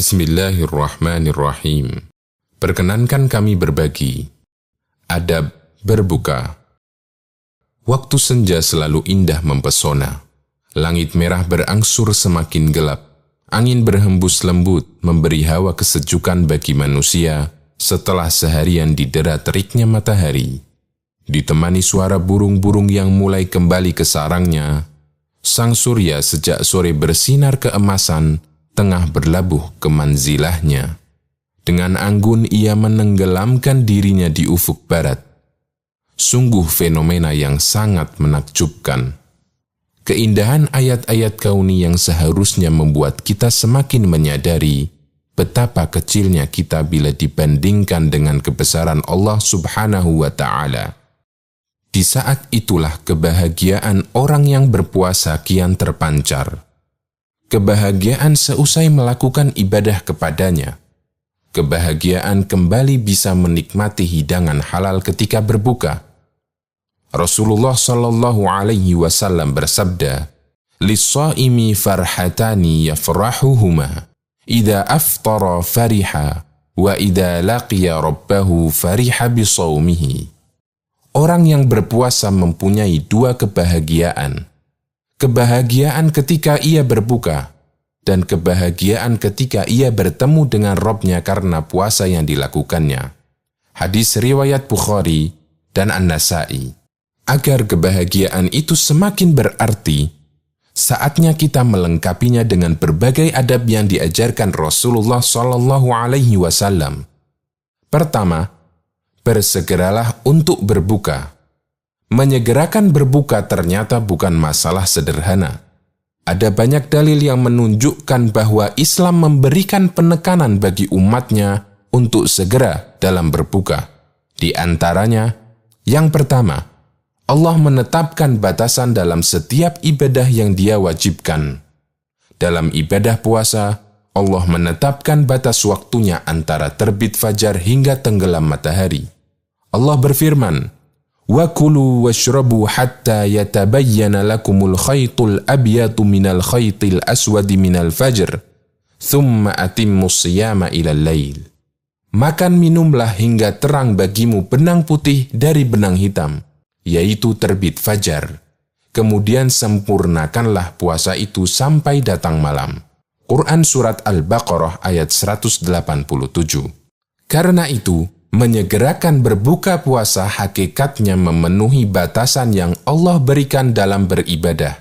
Bismillahirrahmanirrahim. Perkenankan kami berbagi adab berbuka. Waktu senja selalu indah mempesona. Langit merah berangsur semakin gelap. Angin berhembus lembut memberi hawa kesejukan bagi manusia setelah seharian didera teriknya matahari. Ditemani suara burung-burung yang mulai kembali ke sarangnya, sang surya sejak sore bersinar keemasan tengah berlabuh ke manzilahnya. Dengan anggun ia menenggelamkan dirinya di ufuk barat. Sungguh fenomena yang sangat menakjubkan. Keindahan ayat-ayat kauni yang seharusnya membuat kita semakin menyadari betapa kecilnya kita bila dibandingkan dengan kebesaran Allah Subhanahu wa Ta'ala. Di saat itulah kebahagiaan orang yang berpuasa kian terpancar. Kebahagiaan seusai melakukan ibadah kepadanya. Kebahagiaan kembali bisa menikmati hidangan halal ketika berbuka. Rasulullah sallallahu alaihi wasallam bersabda, "Lis-shaimi farhatani yafrahuhuma, idza aftara fariha, wa idza laqiya rabbahu fariha bisaumihi." Orang yang berpuasa mempunyai dua kebahagiaan. Kebahagiaan ketika ia berbuka, dan kebahagiaan ketika ia bertemu dengan Rabb-Nya karena puasa yang dilakukannya. Hadis riwayat Bukhari dan An-Nasai. Agar kebahagiaan itu semakin berarti, saatnya kita melengkapinya dengan berbagai adab yang diajarkan Rasulullah SAW. Pertama, bersegeralah untuk berbuka. Menyegerakan berbuka ternyata bukan masalah sederhana. Ada banyak dalil yang menunjukkan bahwa Islam memberikan penekanan bagi umatnya untuk segera dalam berbuka. Di antaranya, yang pertama, Allah menetapkan batasan dalam setiap ibadah yang Dia wajibkan. Dalam ibadah puasa, Allah menetapkan batas waktunya antara terbit fajar hingga tenggelam matahari. Allah berfirman, "Wa kulu washrabu hatta yatabayyana lakumul khaytul abyadu minal khaytil aswadi minal fajr, thumma atimmus siyama ilal lail." Makan minumlah hingga terang bagimu benang putih dari benang hitam, yaitu terbit fajar. Kemudian sempurnakanlah puasa itu sampai datang malam. Quran Surat Al-Baqarah ayat 187. Karena itu, menyegerakan berbuka puasa hakikatnya memenuhi batasan yang Allah berikan dalam beribadah.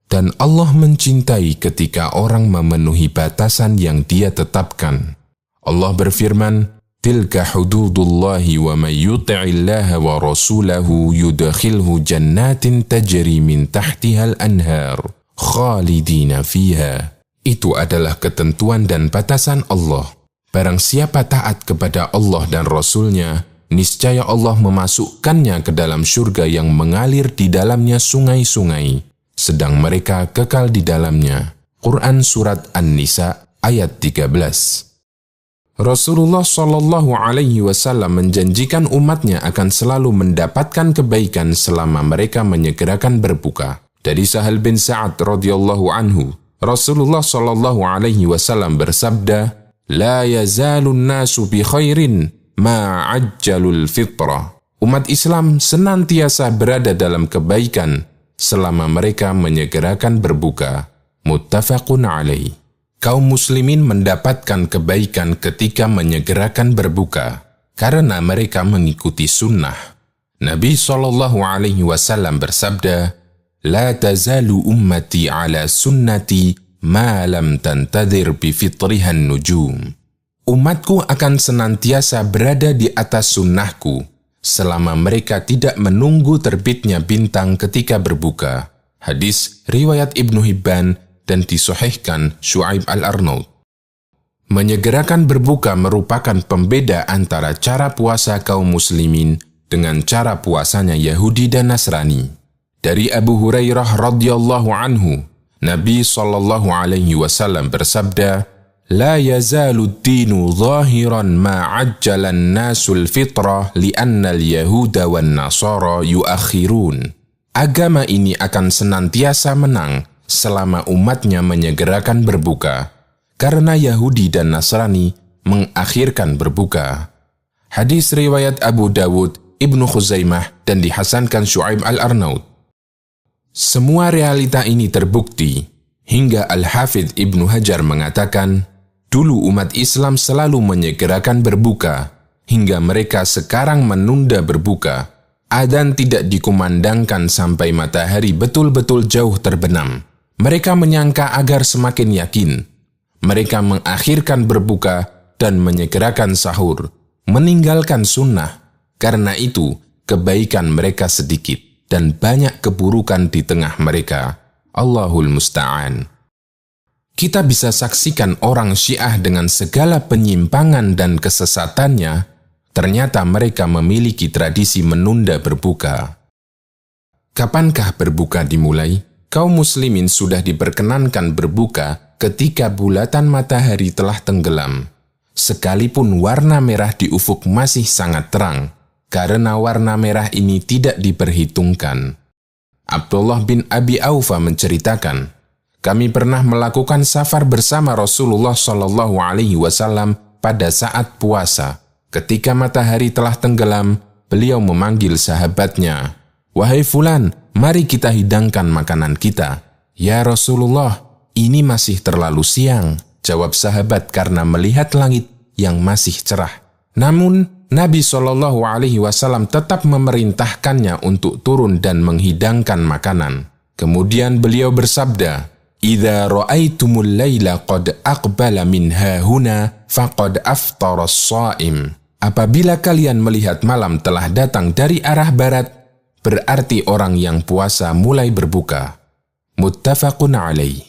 Dan Allah mencintai ketika orang memenuhi batasan yang Dia tetapkan. Allah berfirman, "Tilka hududullahi wa may yuti'illaha wa rasulahu yudkhilhu jannatin tajri min tahtihal anhar khalidina fiha." Itu adalah ketentuan dan batasan Allah. Barang siapa taat kepada Allah dan Rasul-Nya, niscaya Allah memasukkannya ke dalam surga yang mengalir di dalamnya sungai-sungai, sedang mereka kekal di dalamnya. Quran Surat An-Nisa ayat 13. Rasulullah Shallallahu Alaihi Wasallam menjanjikan umatnya akan selalu mendapatkan kebaikan selama mereka menyegerakan berbuka. Dari Sahal bin Sa'ad radhiyallahu anhu, Rasulullah Shallallahu Alaihi Wasallam bersabda, "La yazalun nasu bi khairin ma'ajjalul fitrah." Umat Islam senantiasa berada dalam kebaikan selama mereka menyegerakan berbuka. Muttafaqun alaih. Kaum muslimin mendapatkan kebaikan ketika menyegerakan berbuka karena mereka mengikuti sunnah. Nabi SAW bersabda, "La tazalu ummati ala sunnati ma lam tantadir bi fitrihan nujum." Umatku akan senantiasa berada di atas sunnahku selama mereka tidak menunggu terbitnya bintang ketika berbuka. Hadis riwayat Ibnu Hibban dan disahihkan Syu'aib Al-Arnaud. Menyegerakan berbuka merupakan pembeda antara cara puasa kaum muslimin dengan cara puasanya Yahudi dan Nasrani. Dari Abu Hurairah radhiyallahu anhu, Nabi SAW bersabda, "La yazalu ad-dinu zahiran ma 'ajjala an-nasul fitrah li'anna al-yahuda wan nasara yuakhirun." Agama ini akan senantiasa menang selama umatnya menyegerakan berbuka, karena Yahudi dan Nasrani mengakhirkan berbuka. Hadis riwayat Abu Dawud, Ibnu Khuzaimah, dan dihasankan Syu'aib Al-Arnaud. Semua realita ini terbukti hingga Al-Hafidh Ibnu Hajar mengatakan, dulu umat Islam selalu menyegerakan berbuka, hingga mereka sekarang menunda berbuka. Adzan tidak dikumandangkan sampai matahari betul-betul jauh terbenam. Mereka menyangka agar semakin yakin. Mereka mengakhirkan berbuka dan menyegerakan sahur, meninggalkan sunnah. Karena itu, kebaikan mereka sedikit dan banyak keburukan di tengah mereka. Allahul Musta'an. Kita bisa saksikan orang Syiah dengan segala penyimpangan dan kesesatannya, ternyata mereka memiliki tradisi menunda berbuka. Kapankah berbuka dimulai? Kaum muslimin sudah diperkenankan berbuka ketika bulatan matahari telah tenggelam. Sekalipun warna merah di ufuk masih sangat terang, karena warna merah ini tidak diperhitungkan. Abdullah bin Abi Aufa menceritakan, kami pernah melakukan safar bersama Rasulullah SAW pada saat puasa. Ketika matahari telah tenggelam, beliau memanggil sahabatnya, "Wahai fulan, mari kita hidangkan makanan kita." "Ya Rasulullah, ini masih terlalu siang," jawab sahabat karena melihat langit yang masih cerah. Namun, Nabi SAW tetap memerintahkannya untuk turun dan menghidangkan makanan. Kemudian beliau bersabda, "Idza ra'aitumul laila qad aqbala min hahuna faqad aftara as-sha'im." Apabila kalian melihat malam telah datang dari arah barat, berarti orang yang puasa mulai berbuka. Muttafaqun alaih.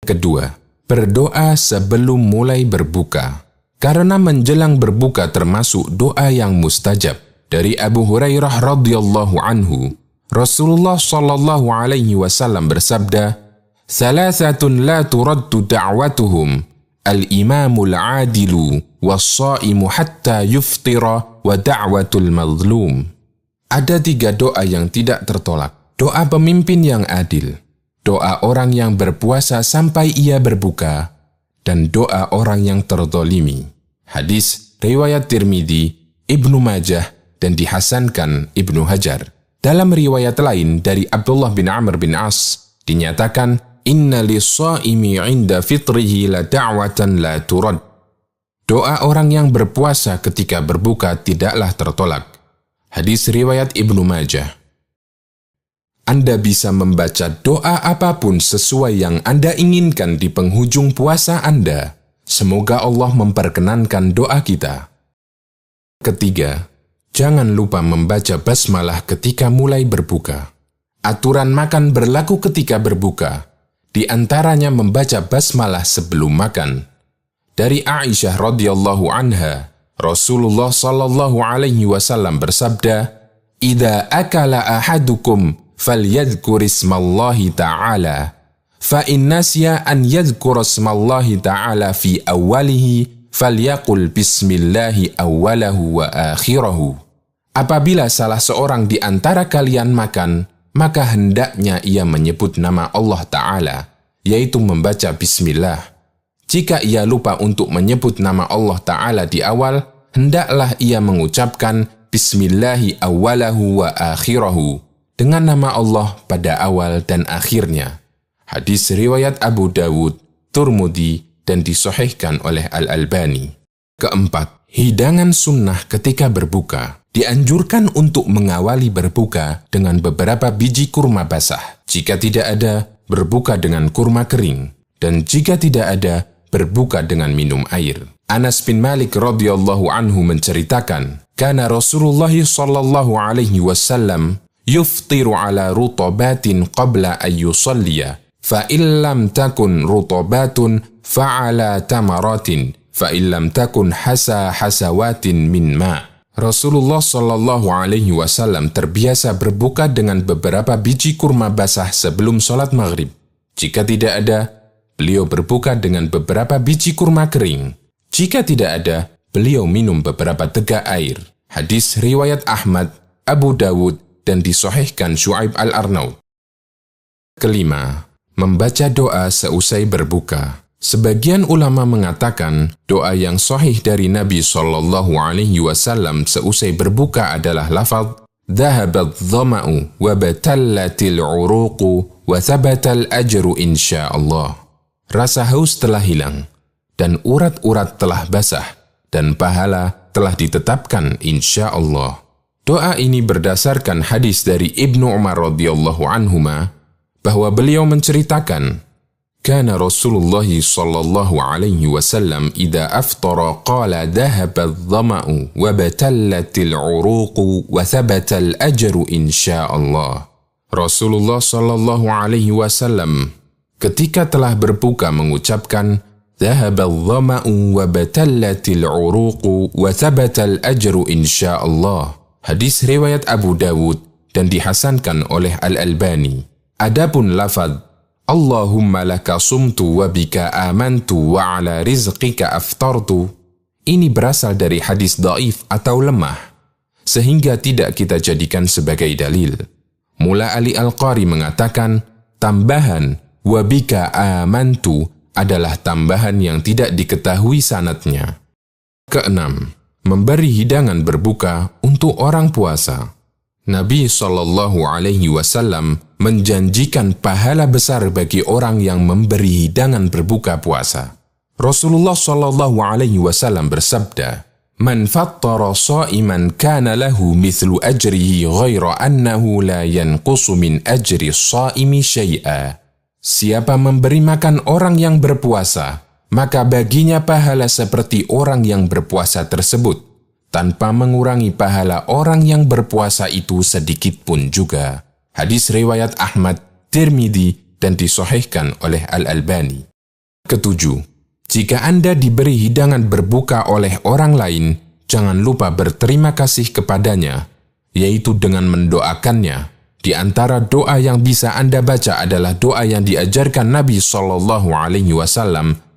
Kedua, berdoa sebelum mulai berbuka. Karena menjelang berbuka termasuk doa yang mustajab. Dari Abu Hurairah radhiyallahu anhu, Rasulullah SAW bersabda, "Thalathatun la turaddu da'watuhum, al-imamul adilu, was-sha'imu hatta yuftira, wa da'watul mazlum." Ada 3 doa yang tidak tertolak. Doa pemimpin yang adil, doa orang yang berpuasa sampai ia berbuka, dan doa orang yang terzalimi. Hadis riwayat Tirmidzi, Ibnu Majah, dan dihasankan Ibnu Hajar. Dalam riwayat lain dari Abdullah bin Amr bin As, dinyatakan, "Inna lis-shaimi 'inda fitrihi la da'watan la turad." Doa orang yang berpuasa ketika berbuka tidaklah tertolak. Hadis riwayat Ibnu Majah. Anda bisa membaca doa apapun sesuai yang Anda inginkan di penghujung puasa Anda. Semoga Allah memperkenankan doa kita. Ketiga, jangan lupa membaca basmalah ketika mulai berbuka. Aturan makan berlaku ketika berbuka. Di antaranya membaca basmalah sebelum makan. Dari Aisyah radhiyallahu anha, Rasulullah SAW bersabda, "Idza akala ahadukum falyadhkur ismallahi ta'ala, fa in nasiya an yadhkura ismallahi ta'ala fi awwalihi falyaqul bismillahi awwalahu wa akhirahu." Apabila salah seorang di antara kalian makan, maka hendaknya ia menyebut nama Allah Ta'ala, yaitu membaca bismillah. Jika ia lupa untuk menyebut nama Allah Ta'ala di awal, hendaklah ia mengucapkan bismillahi awwalahu wa akhirahu, dengan nama Allah pada awal dan akhirnya. Hadis riwayat Abu Dawud, Tirmidzi, dan disahihkan oleh Al-Albani. Keempat, hidangan sunnah ketika berbuka. Dianjurkan untuk mengawali berbuka dengan beberapa biji kurma basah. Jika tidak ada, berbuka dengan kurma kering. Dan jika tidak ada, berbuka dengan minum air. Anas bin Malik radhiyallahu anhu menceritakan, "Kana Rasulullah sallallahu alaihi wasallam yuftiru ala rutabatin qabla an yusalliya, fa illam takun rutabatun fa'ala tamaratin, fa illam takun hasawatin min ma." Rasulullah sallallahu alaihi wasallam terbiasa berbuka dengan beberapa biji kurma basah sebelum sholat maghrib. Jika tidak ada, beliau berbuka dengan beberapa biji kurma kering. Jika tidak ada, beliau minum beberapa tegak air. Hadis riwayat Ahmad, Abu Dawud, dan disahihkan Syu'aib Al-Arnaud. Kelima, membaca doa seusai berbuka. Sebagian ulama mengatakan doa yang sahih dari Nabi SAW seusai berbuka adalah lafaz "Dhahabat dhama'u wa batallatil uruqu wa thabatal ajru insyaallah." Rasa haus telah hilang dan urat-urat telah basah dan pahala telah ditetapkan insyaallah. Doa ini berdasarkan hadis dari Ibnu Umar radhiyallahu anhuma bahwa beliau menceritakan, "Kana Rasulullah sallallahu alaihi wasallam idza aftara qala dhahaba adh-dhama'u wa batallatil 'uruqu wa thabata al-ajru insyaallah." Rasulullah sallallahu alaihi wasallam ketika telah berbuka mengucapkan, "Dhahaba adh-dhama'u wa batallatil 'uruqu wa thabata al-ajru insyaallah." Hadis riwayat Abu Dawud dan dihasankan oleh Al-Albani. Adapun lafaz Allahumma laka sumtu wa bika amantu wa ala rizqika aftartu, ini berasal dari hadis dhaif atau lemah, sehingga tidak kita jadikan sebagai dalil. Mula Ali Al-Qari mengatakan, tambahan wa bika amantu adalah tambahan yang tidak diketahui sanadnya. Keenam, memberi hidangan berbuka untuk orang puasa. Nabi SAW menjanjikan pahala besar bagi orang yang memberi hidangan berbuka puasa. Rasulullah SAW bersabda, "Man fattara sha'iman kana lahu mithlu ajrihi ghaira annahu la yanqusu min ajri shaimi syai'a." Siapa memberi makan orang yang berpuasa, maka baginya pahala seperti orang yang berpuasa tersebut, tanpa mengurangi pahala orang yang berpuasa itu sedikit pun juga. Hadis riwayat Ahmad, Tirmidzi, dan disahihkan oleh Al-Albani. Ketujuh, jika Anda diberi hidangan berbuka oleh orang lain, jangan lupa berterima kasih kepadanya, yaitu dengan mendoakannya. Di antara doa yang bisa Anda baca adalah doa yang diajarkan Nabi SAW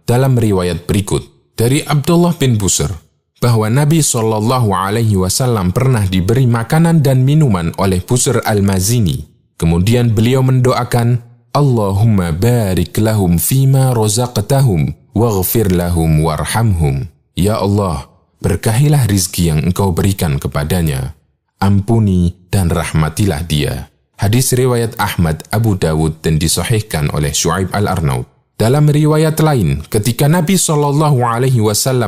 dalam riwayat berikut. Dari Abdullah bin Busr, bahwa Nabi SAW pernah diberi makanan dan minuman oleh Busr al-Mazini. Kemudian beliau mendoakan, Allahumma barik lahum fima rozaqtahum, waghfir lahum warhamhum. Ya Allah, berkahilah rizki yang Engkau berikan kepadanya. Ampuni dan rahmatilah dia. Hadis riwayat Ahmad, Abu Dawud, dan disahihkan oleh Syu'aib al-Arnaud. Dalam riwayat lain, ketika Nabi SAW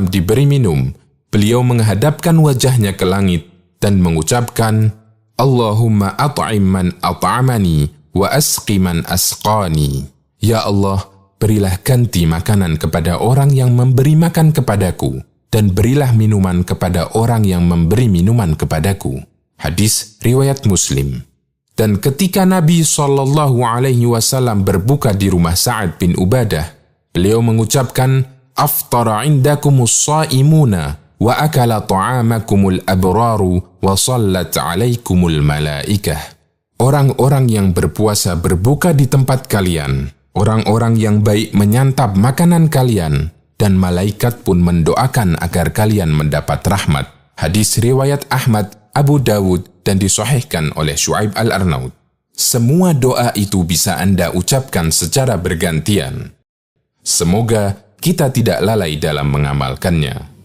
diberi minum, beliau menghadapkan wajahnya ke langit dan mengucapkan, Allahumma at'im man at'amani wa asqi man asqani. Ya Allah, berilah ganti makanan kepada orang yang memberi makan kepadaku, dan berilah minuman kepada orang yang memberi minuman kepadaku. Hadis riwayat Muslim. Dan ketika Nabi SAW berbuka di rumah Sa'ad bin Ubadah, beliau mengucapkan, Aftara indakumus sa'imuna, wa akala ta'amakumul abraru, wa sallat alaikumul malaikah. Orang-orang yang berpuasa berbuka di tempat kalian, orang-orang yang baik menyantap makanan kalian, dan malaikat pun mendoakan agar kalian mendapat rahmat. Hadis riwayat Ahmad, Abu Dawud, dan disahihkan oleh Syu'aib al-Arnaud. Semua doa itu bisa Anda ucapkan secara bergantian. Semoga kita tidak lalai dalam mengamalkannya.